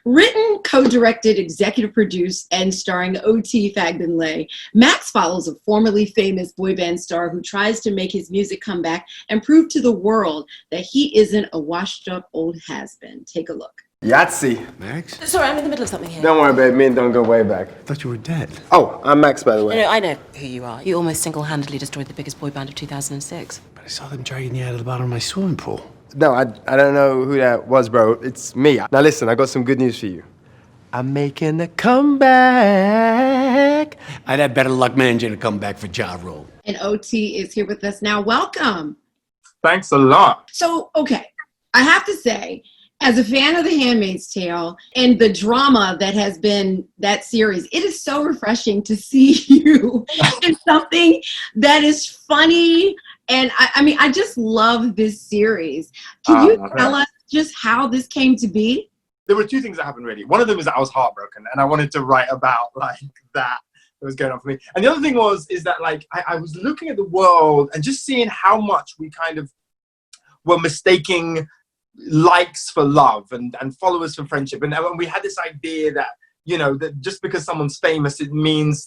Written, co-directed, executive produced, and starring O.T. Fagbenle, Maxxx follows a formerly famous boy band star who tries to make his music comeback and prove to the world that he isn't a washed-up old has-been. Take a look. Yahtzee. Maxxx? Sorry, I'm in the middle of something here. Don't worry, babe. Me and Don go way back. I thought you were dead. Oh, I'm Maxxx, by the way. No, I know who you are. You almost single-handedly destroyed the biggest boy band of 2006. But I saw them dragging you out of the bottom of my swimming pool. No, I don't know who that was, bro. It's me. Now listen, I got some good news for you. I'm making a comeback. I'd have better luck managing to come back for Jacque Reid. And O.T. is here with us now. Welcome. Thanks a lot. So, okay, I have to say, as a fan of The Handmaid's Tale and the drama that has been that series, it is so refreshing to see you in something that is funny. And I mean, I just love this series. Can you tell us just how this came to be? There were two things that happened, really. One of them was that I was heartbroken, and I wanted to write about like that was going on for me. And the other thing is that like I was looking at the world and just seeing how much we kind of were mistaking likes for love and followers for friendship. And we had this idea that, you know, that just because someone's famous, it means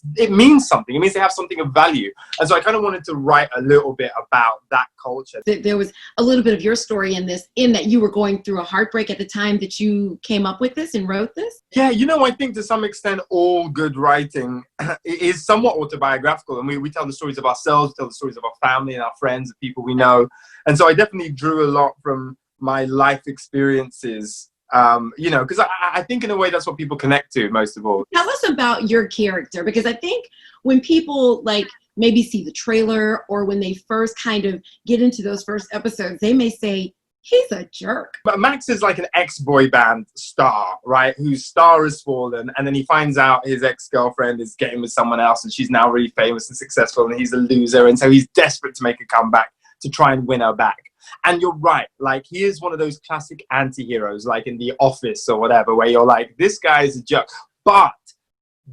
something. It means they have something of value. And so I kind of wanted to write a little bit about that culture. There was a little bit of your story in this, in that you were going through a heartbreak at the time that you came up with this and wrote this. Yeah, you know, I think to some extent all good writing is somewhat autobiographical. And we tell the stories of ourselves, tell the stories of our family and our friends, the people we know. And so I definitely drew a lot from my life experiences. You know, because I think in a way that's what people connect to most of all. Tell us about your character, because I think when people like maybe see the trailer or when they first kind of get into those first episodes, they may say, he's a jerk. But Maxxx is like an ex-boy band star, right? Whose star has fallen, and then he finds out his ex-girlfriend is getting with someone else and she's now really famous and successful and he's a loser, and so he's desperate to make a comeback to try and win her back. And you're right, like he is one of those classic anti-heroes, like in The Office or whatever, where you're like, this guy is a jerk. But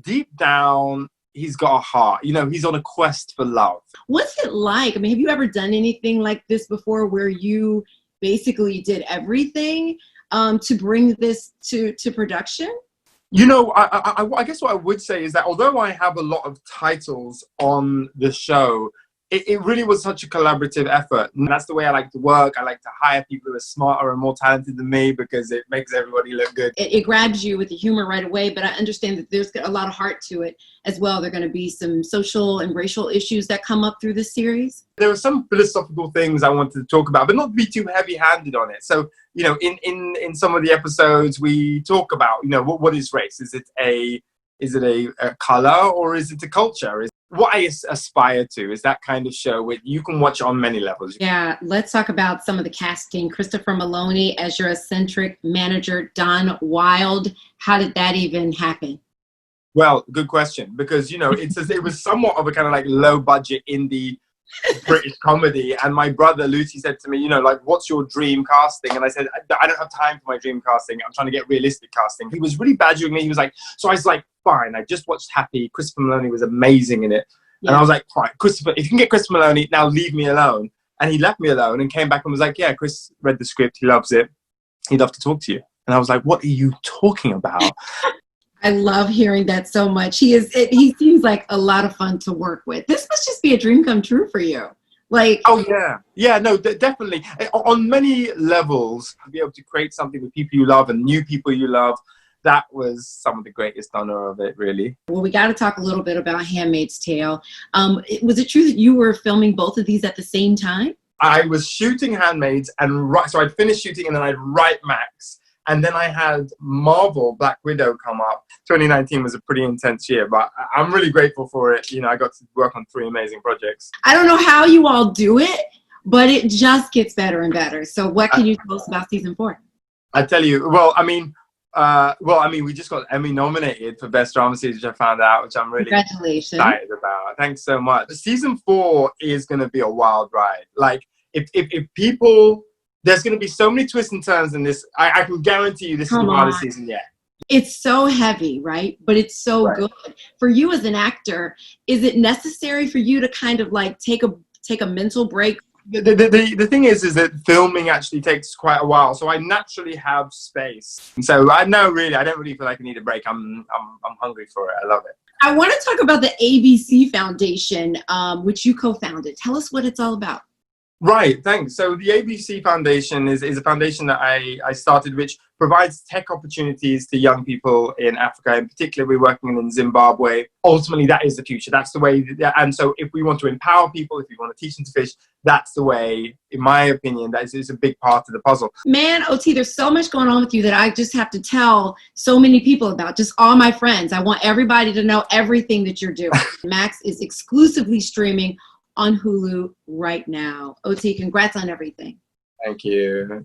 deep down, he's got a heart. You know, he's on a quest for love. What's it like? I mean, have you ever done anything like this before where you basically did everything to bring this to production? You know, I guess what I would say is that although I have a lot of titles on the show, it really was such a collaborative effort. And that's the way I like to work. I like to hire people who are smarter and more talented than me because it makes everybody look good. It grabs you with the humor right away, but I understand that there's a lot of heart to it as well. There are going to be some social and racial issues that come up through this series. There were some philosophical things I wanted to talk about, but not be too heavy-handed on it. So, you know, in some of the episodes, we talk about, you know, what is race? Is it a color or is it a culture? What I aspire to is that kind of show where you can watch on many levels. Yeah, let's talk about some of the casting. Christopher Maloney as your eccentric manager, Don Wild. How did that even happen? Well, good question, because, you know, it was somewhat of a kind of like low budget indie British comedy. And my brother Lucy said to me, you know, like, what's your dream casting? And I said, I don't have time for my dream casting. I'm trying to get realistic casting. He was really badgering me. He was like, so I was like, fine, I just watched Happy. Christopher Maloney was amazing in it. Yeah. And I was like, fine, Christopher, if you can get Christopher Maloney, now leave me alone. And he left me alone and came back and was like, yeah, Chris read the script. He loves it. He'd love to talk to you. And I was like, what are you talking about? I love hearing that so much. He seems like a lot of fun to work with. This must just be a dream come true for you. Like, oh yeah, no, definitely. On many levels, to be able to create something with people you love and new people you love, that was some of the greatest honor of it, really. Well, we got to talk a little bit about Handmaid's Tale. Was it true that you were filming both of these at the same time? I was shooting Handmaids, so I'd finish shooting and then I'd write Maxxx. And then I had Marvel, Black Widow come up. 2019 was a pretty intense year, but I'm really grateful for it. You know, I got to work on 3 amazing projects. I don't know how you all do it, but it just gets better and better. So what can you tell us about season 4? I tell you, I mean, we just got Emmy nominated for Best Drama Series, which I found out, which I'm really excited about. Thanks so much. Season 4 is going to be a wild ride. Like, if people... There's going to be so many twists and turns in this. I can guarantee you this is the hardest season yet. It's so heavy, right? But it's so good. For you as an actor, is it necessary for you to kind of like take a mental break The thing is that filming actually takes quite a while, so I naturally have space. So I don't really feel like I need a break. I'm hungry for it. I love it. I want to talk about the ABC Foundation, which you co-founded. Tell us what it's all about. Right, thanks. So the ABC Foundation is a foundation that I started, which provides tech opportunities to young people in Africa. In particular, we're working in Zimbabwe. Ultimately, that is the future. That's the way. And so if we want to empower people, if we want to teach them to fish, that's the way, in my opinion, that is a big part of the puzzle. Man, OT, there's so much going on with you that I just have to tell so many people about, just all my friends. I want everybody to know everything that you're doing. Maxxx is exclusively streaming on Hulu right now. OT, congrats on everything. Thank you.